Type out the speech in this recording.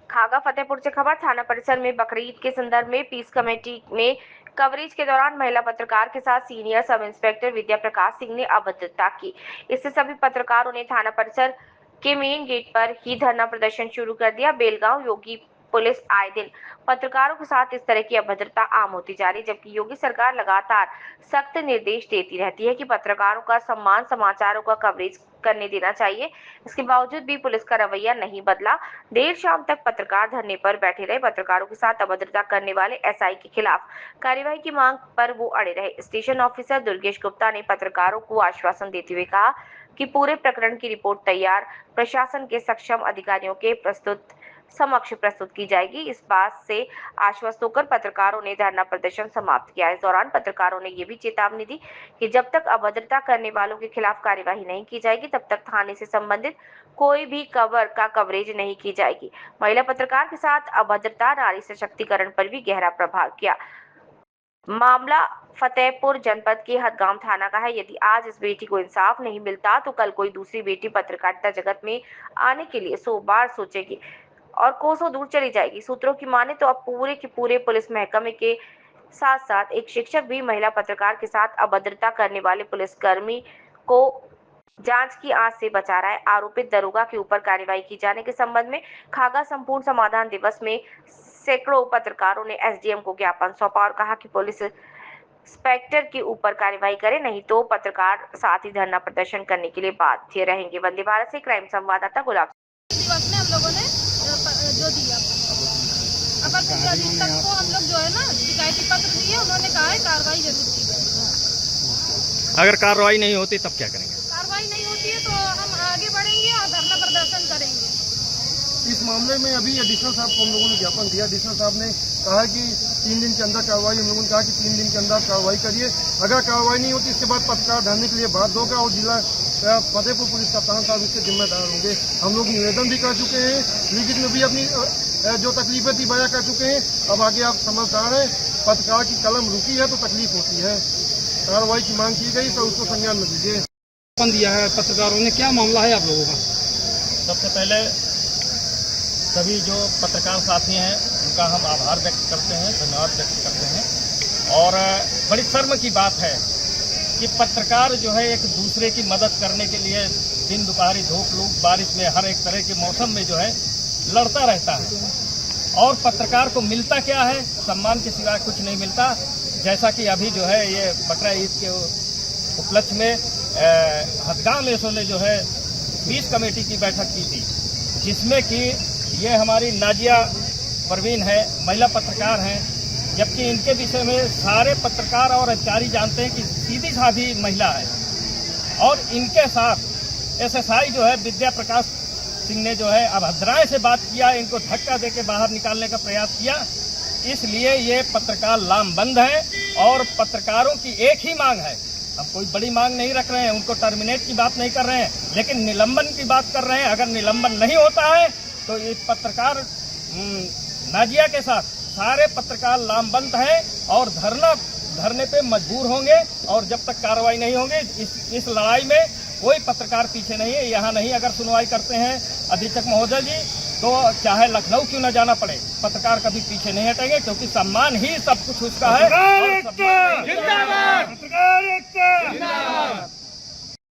खागा फतेहपुर से खबर। थाना परिसर में बकरीद के संदर्भ में पीस कमेटी में कवरेज के दौरान महिला पत्रकार के साथ सीनियर सब इंस्पेक्टर विद्या प्रकाश सिंह ने अभद्रता की। इससे सभी पत्रकारों ने थाना परिसर के मेन गेट पर ही धरना प्रदर्शन शुरू कर दिया। बेलगांव योगी पुलिस आए दिन पत्रकारों के साथ इस तरह की अभद्रता आम होती जा रही, जबकि योगी सरकार लगातार सख्त निर्देश देती रहती है कि पत्रकारों का सम्मान, समाचारों का कवरेज करने देना चाहिए। इसके बावजूद भी पुलिस का रवैया नहीं बदला। देर शाम तक पत्रकार धरने पर बैठे रहे। पत्रकारों के साथ अभद्रता करने वाले एसआई के खिलाफ कार्यवाही की मांग पर वो अड़े रहे। स्टेशन ऑफिसर दुर्गेश गुप्ता ने पत्रकारों को आश्वासन देते हुए कहा कि पूरे प्रकरण की रिपोर्ट तैयार प्रशासन के सक्षम अधिकारियों के समक्ष प्रस्तुत की जाएगी। इस बात से आश्वस्त होकर पत्रकारों ने धरना प्रदर्शन समाप्त किया। इस दौरान पत्रकारों ने ये भी चेतावनी दी कि जब तक अभद्रता करने वालों के खिलाफ कार्यवाही नहीं की जाएगी, तब तक थाने से संबंधित कोई भी खबर का कवरेज नहीं की जाएगी। महिला पत्रकार के साथ अभद्रता नारी सशक्तिकरण पर भी गहरा प्रभाव किया। मामला फतेहपुर जनपद के हदगाम थाना का है। यदि आज इस बेटी को इंसाफ नहीं मिलता तो कल कोई दूसरी बेटी पत्रकारिता जगत में आने के लिए 100 बार सोचेगी और कोसों दूर चली जाएगी। सूत्रों की माने तो अब पूरे के पूरे पुलिस महकमे के साथ साथ एक शिक्षक भी महिला पत्रकार के साथ अभद्रता करने वाले पुलिसकर्मी को जांच की आंच से बचा रहा है। आरोपित दरोगा के ऊपर कार्रवाई की जाने के संबंध में खागा संपूर्ण समाधान दिवस में सैकड़ों पत्रकारों ने एसडीएम को ज्ञापन सौंपा और कहा कि पुलिस इंस्पेक्टर के ऊपर कार्रवाई करे, नहीं तो पत्रकार साथ ही धरना प्रदर्शन करने के लिए बाध्य रहेंगे। वंदे भारत से क्राइम संवाददाता गुलाब दिवस में हम लोगों ने जो दिया अपर अधीक्षक को हम लोग जो है ना शिकायती पत्र दिए, उन्होंने कहा है कार्रवाई जरूर की जाएगी। अगर कार्रवाई नहीं होती तब क्या करेंगे? कार्रवाई नहीं होती है तो हम आगे बढ़ेंगे और धरना प्रदर्शन करेंगे। इस मामले में अभी एडिशनल साहब को हम लोगों ने ज्ञापन दिया। एडिशनल साहब ने कहा कि 3 दिन के अंदर कार्रवाई, हम लोगों ने कहा कि 3 दिन के अंदर कार्रवाई करिए। अगर कार्रवाई नहीं होती इसके बाद पत्रकार धरने के लिए बाध्य होगा और जिला फतेहपुर पुलिस कप्तान साहब इसके जिम्मेदार होंगे। हम लोग निवेदन भी कर चुके हैं, लिखित में भी अपनी जो तकलीफें थी बयां कर चुके हैं। अब आगे आप समझदार हैं, पत्रकार की कलम रुकी है तो तकलीफ होती है। कार्रवाई की मांग की गई तो उसको संज्ञान में लीजिए। दिया है पत्रकारों ने, क्या मामला है आप लोगों का? सबसे पहले सभी जो पत्रकार साथी हैं उनका हम आभार व्यक्त करते हैं, धन्यवाद व्यक्त करते हैं। और बड़ी शर्म की बात है कि पत्रकार जो है एक दूसरे की मदद करने के लिए दिन दुपहरी धूप लूप बारिश में हर एक तरह के मौसम में जो है लड़ता रहता है, और पत्रकार को मिलता क्या है? सम्मान के सिवा कुछ नहीं मिलता। जैसा कि अभी जो है ये बकरा ईद के उपलक्ष्य में हदगाम एसओ ने जो है पीस कमेटी की बैठक की थी, जिसमें कि ये हमारी नाजिया परवीन है, महिला पत्रकार हैं, जबकि इनके विषय में सारे पत्रकार और अधिकारी जानते हैं कि सीधी साधी महिला है। और इनके साथ एसएसआई जो है विद्या प्रकाश सिंह ने जो है अभद्राएं से बात किया, इनको धक्का देके बाहर निकालने का प्रयास किया। इसलिए ये पत्रकार लामबंद है और पत्रकारों की एक ही मांग है, हम कोई बड़ी मांग नहीं रख रहे हैं, उनको टर्मिनेट की बात नहीं कर रहे हैं, लेकिन निलंबन की बात कर रहे हैं। अगर निलंबन नहीं होता है तो ये पत्रकार नाजिया के साथ सारे पत्रकार लामबंद हैं और धरने पे मजबूर होंगे। और जब तक कार्रवाई नहीं होगी इस लड़ाई में कोई पत्रकार पीछे नहीं है। यहाँ नहीं अगर सुनवाई करते हैं अधीक्षक महोदय जी तो चाहे लखनऊ क्यों न जाना पड़े, पत्रकार कभी पीछे नहीं हटेंगे, क्योंकि सम्मान ही सब कुछ उसका है।